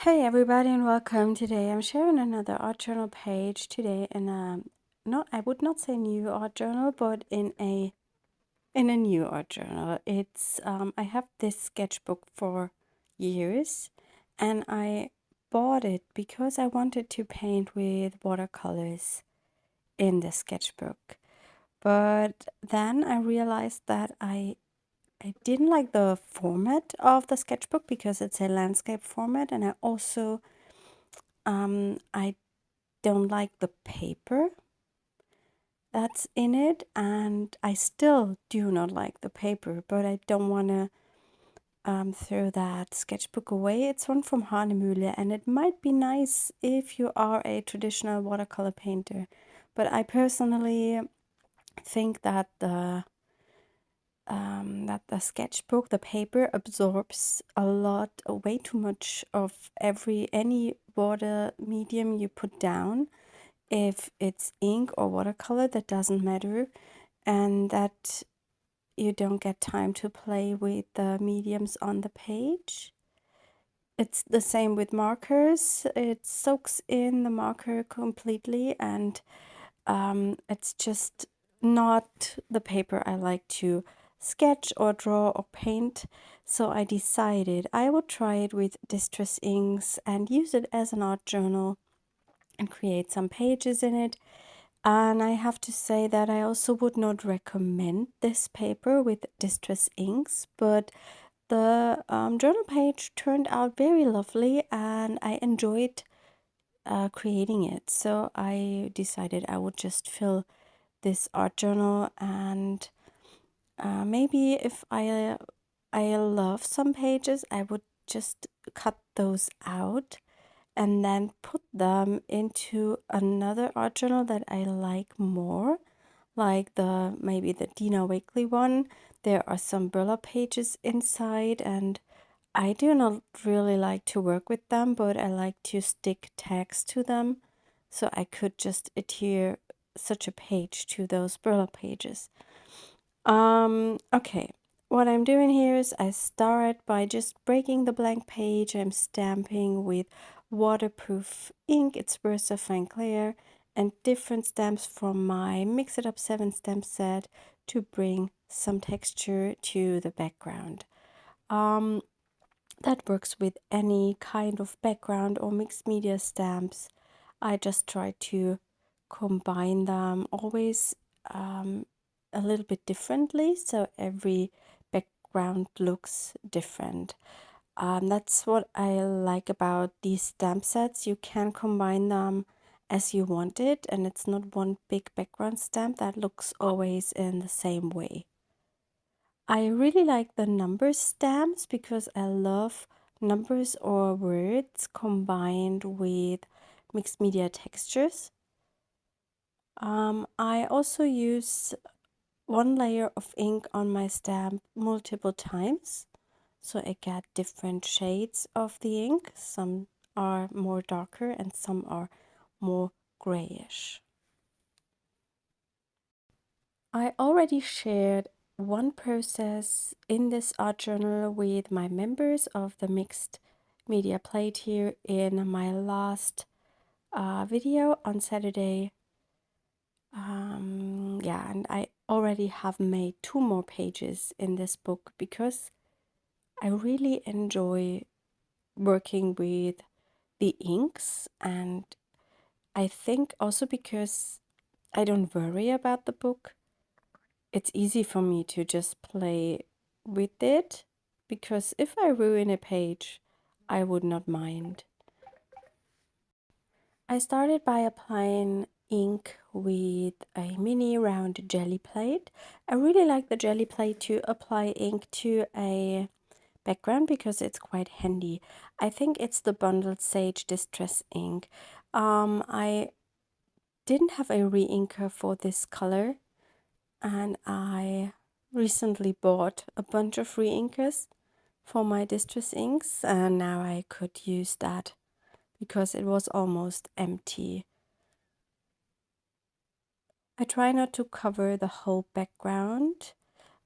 Hey everybody and welcome. Today I'm sharing another art journal page today in a I would not say new art journal, but in a new art journal. It's I have this sketchbook for years and I bought it because I wanted to paint with watercolors in the sketchbook. But then I realized that I didn't like the format of the sketchbook because it's a landscape format, and I also I don't like the paper that's in it, and I still do not like the paper, but I don't want to throw that sketchbook away. It's one from Hanemühle, and it might be nice if you are a traditional watercolor painter, but I personally think that the sketchbook, the paper, absorbs a lot, way too much of any water medium you put down. If it's ink or watercolor, that doesn't matter, and that you don't get time to play with the mediums on the page. It's the same with markers. It soaks in the marker completely, and it's just not the paper I like to sketch or draw or paint. So I decided I would try it with distress inks and use it as an art journal and create some pages in it. And I have to say that I also would not recommend this paper with distress inks, but the journal page turned out very lovely and I enjoyed creating it. So I decided I would just fill this art journal, and maybe if I love some pages, I would just cut those out and then put them into another art journal that I like more, like maybe the Dina Wakley one. There are some burlap pages inside, and I do not really like to work with them, but I like to stick tags to them, so I could just adhere such a page to those burlap pages. Okay. What I'm doing here is I start by just breaking the blank page. I'm stamping with waterproof ink. It's Versa Fine Clear and different stamps from my Mix It Up 7 stamp set to bring some texture to the background. That works with any kind of background or mixed media stamps. I just try to combine them always a little bit differently, so every background looks different. That's what I like about these stamp sets. You can combine them as you want it, and it's not one big background stamp that looks always in the same way. I really like the number stamps because I love numbers or words combined with mixed media textures. I also use one layer of ink on my stamp multiple times, so I get different shades of the ink. Some are more darker and some are more grayish. I already shared one process in this art journal with my members of the mixed media plate here in my last video on Saturday. Yeah, and I already have made 2 more pages in this book because I really enjoy working with the inks, and I think also because I don't worry about the book, it's easy for me to just play with it, because if I ruin a page, I would not mind. I started by applying ink with a mini round jelly plate. I really like the jelly plate to apply ink to a background because it's quite handy. I think it's the Bundled Sage Distress ink. I didn't have a re-inker for this color, and I recently bought a bunch of re-inkers for my distress inks, and now I could use that because it was almost empty. I try not to cover the whole background.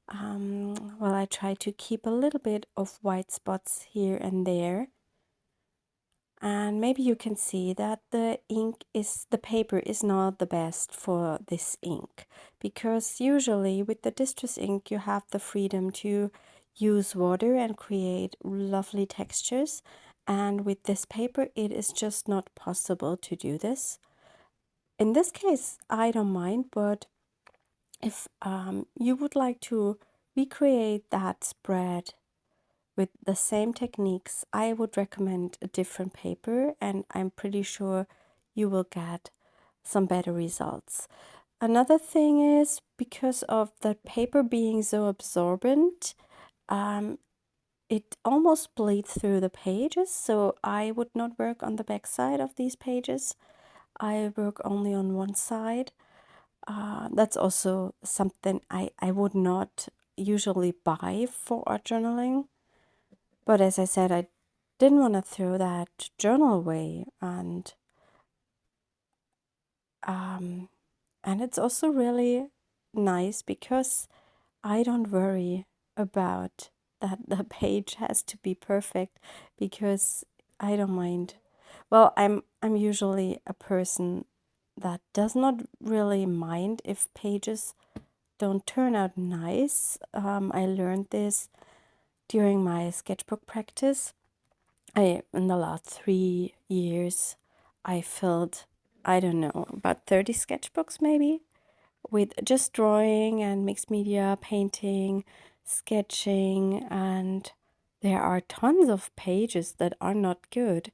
Well, I try to keep a little bit of white spots here and there. And maybe you can see that the paper is not the best for this ink, because usually with the distress ink you have the freedom to use water and create lovely textures, and with this paper it is just not possible to do this. In this case I don't mind, but if you would like to recreate that spread with the same techniques, I would recommend a different paper, and I'm pretty sure you will get some better results. Another thing is, because of the paper being so absorbent, it almost bleeds through the pages, so I would not work on the back side of these pages. I work only on one side. That's also something I would not usually buy for art journaling. But as I said, I didn't want to throw that journal away, and it's also really nice because I don't worry about that the page has to be perfect, because I don't mind. Well, I'm usually a person that does not really mind if pages don't turn out nice. I learned this during my sketchbook practice. In the last 3 years, I filled, I don't know, about 30 sketchbooks maybe, with just drawing and mixed media, painting, sketching, and there are tons of pages that are not good,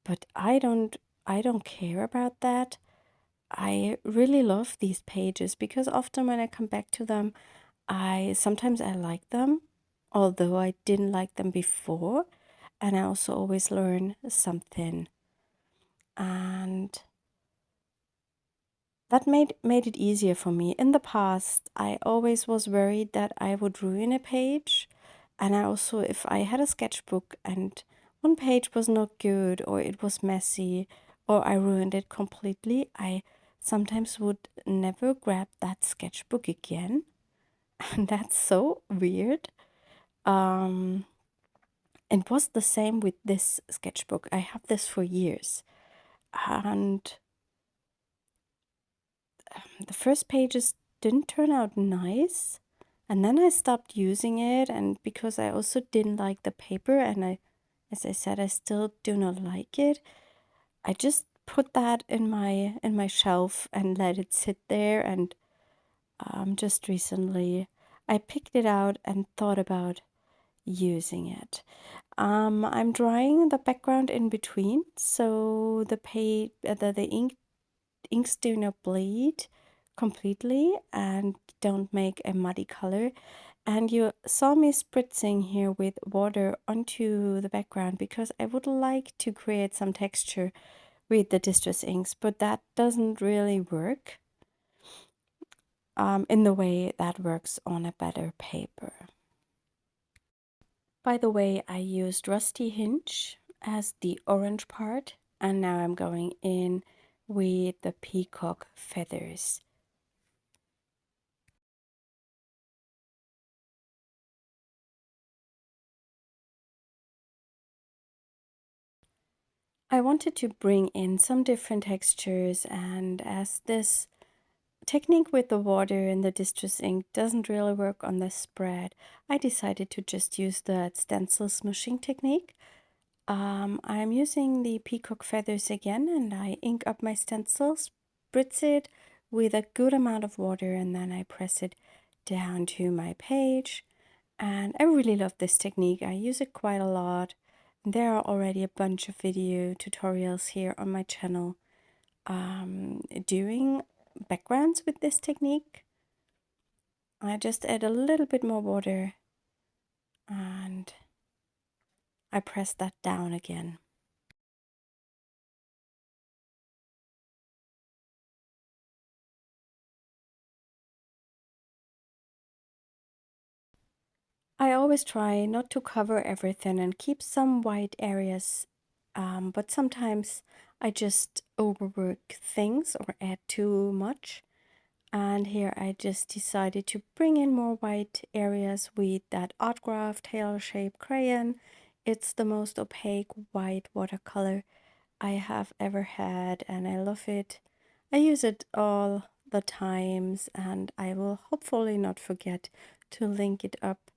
but I don't care about that. I really love these pages because often when I come back to them, sometimes I like them, although I didn't like them before, and I also always learn something. And that made it easier for me. In the past, I always was worried that I would ruin a page. And I also, if I had a sketchbook and one page was not good, or it was messy, or I ruined it completely, I sometimes would never grab that sketchbook again. And that's so weird. It was the same with this sketchbook. I have this for years. And the first pages didn't turn out nice, and then I stopped using it, and because I also didn't like the paper, and as I said, I still do not like it, I just put that in my shelf and let it sit there. And just recently I picked it out and thought about using it. I'm drawing the background in between, so the inks do not bleed completely and don't make a muddy color. And you saw me spritzing here with water onto the background because I would like to create some texture with the distress inks, but that doesn't really work in the way that works on a better paper. By the way, I used Rusty Hinge as the orange part, and now I'm going in with the peacock feathers. I wanted to bring in some different textures, and as this technique with the water and the distress ink doesn't really work on the spread, I decided to just use the stencil smushing technique. I'm using the peacock feathers again, and I ink up my stencil, spritz it with a good amount of water, and then I press it down to my page. And I really love this technique. I use it quite a lot. There are already a bunch of video tutorials here on my channel doing backgrounds with this technique. I just add a little bit more water and I press that down again. I always try not to cover everything and keep some white areas, but sometimes I just overwork things or add too much. And here I just decided to bring in more white areas with that Artgraph tailor shape crayon. It's the most opaque white watercolor I have ever had, and I love it. I use it all the times, and I will hopefully not forget to link it up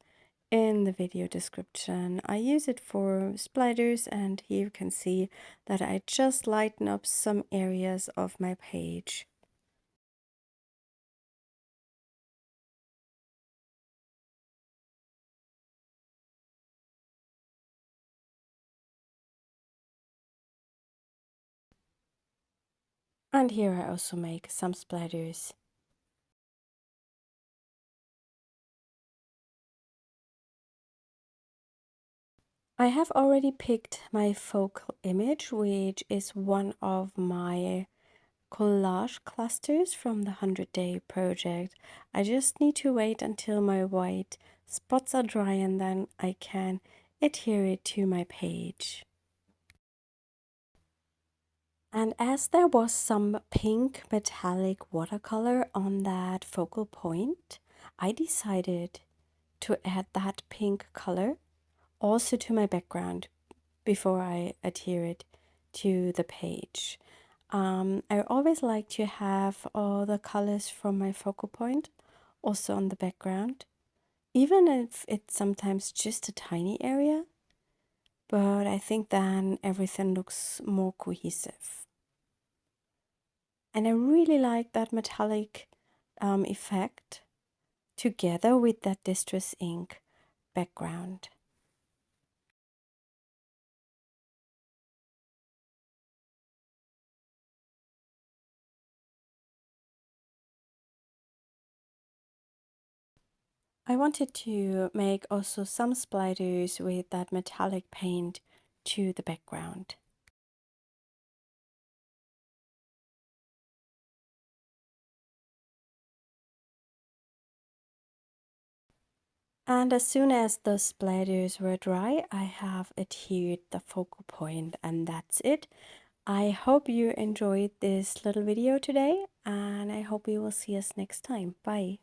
in the video description. I use it for splatters, and here you can see that I just lighten up some areas of my page. And here I also make some splatters. I have already picked my focal image, which is one of my collage clusters from the 100-day project. I just need to wait until my white spots are dry and then I can adhere it to my page. And as there was some pink metallic watercolor on that focal point, I decided to add that pink color also to my background before I adhere it to the page. I always like to have all the colors from my focal point also on the background, even if it's sometimes just a tiny area, but I think then everything looks more cohesive. And I really like that metallic effect together with that distress ink background. I wanted to make also some splatters with that metallic paint to the background. And as soon as the splatters were dry, I have adhered the focal point, and that's it. I hope you enjoyed this little video today, and I hope you will see us next time. Bye.